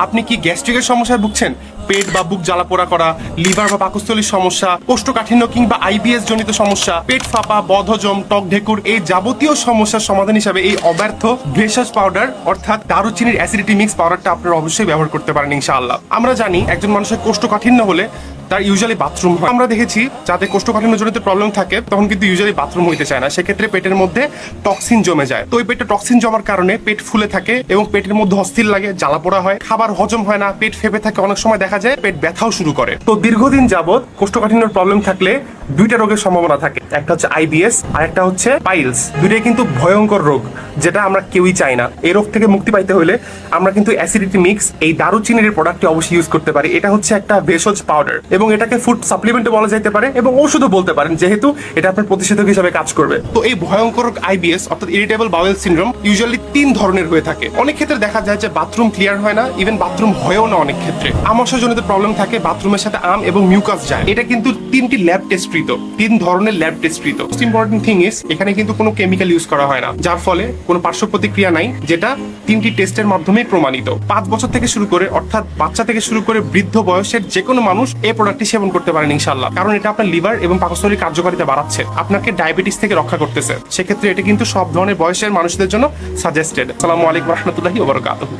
আপনি কি গ্যাস্ট্রিকের সমস্যায় ভুগছেন? পেট বা বুক জ্বালা পোড়া করা, লিভার বা পাকস্থলীর সমস্যা, কোষ্ঠকাঠিন্য কিংবা আইবিএস জনিত সমস্যা, পেট ফাঁপা, বদহজম, টক ঢেকুর, এই যাবতীয় সমস্যার সমাধান হিসাবে এই অব্যর্থ ভেষজ পাউডার অর্থাৎ দারুচিনির অ্যাসিডিটি মিক্স পাউডারটা আপনারা অবশ্যই ব্যবহার করতে পারেন ইনশাআল্লাহ। আমরা জানি একজন মানুষের কোষ্ঠকাঠিন্য হলে তার ইউজুয়ালি বাথরুম হয়। আমরা দেখেছি যাতে কোষ্ঠকাঠিন্য জনিত প্রবলেম থাকে তখন কিন্তু ইউজুয়ালি বাথরুম হইতে চায় না, সেক্ষেত্রে পেটের মধ্যে টক্সিন জমে যায়। তো ওই পেটে টক্সিন জমার কারণে পেট ফুলে থাকে এবং পেটের মধ্যে অস্থির লাগে, জ্বালা পোড়া হয়, খাবার হজম হয় না, পেট ফেপে থাকে, অনেক সময় দেখা যায় পেট ব্যথাও শুরু করে। তো দীর্ঘদিন যাবত কোষ্ঠকাঠিন্যর প্রবলেম থাকলে দুইটা রোগের সম্ভাবনা থাকে, একটা হচ্ছে আইবিএস আর একটা হচ্ছে পাইলস। দুইটাই কিন্তু ভয়ঙ্কর রোগ, যেটা আমরা কেউই চাই না। এই রোগ থেকে মুক্তি পাইতে হলে আমরা কিন্তু অ্যাসিডিটি মিক্স এই দারুচিনির প্রোডাক্টটি অবশ্যই ইউজ করতে পারি। এটা হচ্ছে একটা ভেষজ পাউডার এবং এটাকে ফুড সাপ্লিমেন্টও বলা যেতে পারে এবং ওষুধও বলতে পারেন, যেহেতু এটা আপনার প্রতিষেধক হিসেবে কাজ করবে। তো এই ভয়ঙ্কর আইবিএস অর্থাৎ ইরিটেবল বাউয়েল সিনড্রোম ইউজুয়ালি 3 ধরনের হয়ে থাকে। অনেক ক্ষেত্রে দেখা যায় যে বাথরুম ক্লিয়ার হয় না, ইভেন বাথরুম হয়ও না। অনেক ক্ষেত্রে আমাশয়জনিত প্রবলেম থাকে, বাথরুমের সাথে আম এবং মিউকাস যায়। এটা কিন্তু 3টি ল্যাব টেস্টকৃত, 3 ধরনের ল্যাব টেস্টকৃত। মোস্ট ইম্পর্টেন্ট থিং ইজ এখানে কিন্তু কোনো কেমিক্যাল ইউজ করা হয় না, যার ফলে কোনো পার্শ্ব প্রতিক্রিয়া নাই, যেটা 3টি টেস্টের মাধ্যমে প্রমাণিত। 5 বছর থেকে শুরু করে অর্থাৎ বাচ্চা থেকে শুরু করে বৃদ্ধ বয়সের যে কোনো মানুষ এই প্রোডাক্টটি সেবন করতে পারেন ইনশাআল্লাহ, কারণ এটা আপনার লিভার এবং পাকস্থলীর কার্যকারিতা বাড়াচ্ছে, আপনাকে ডায়াবেটিস থেকে রক্ষা করতেছে। সেক্ষেত্রে এটা কিন্তু সব ধরনের বয়সের মানুষদের জন্য সাজেস্টেড। আসসালামু আলাইকুম ওয়া রাহমাতুল্লাহি ওয়া বারাকাতুহু।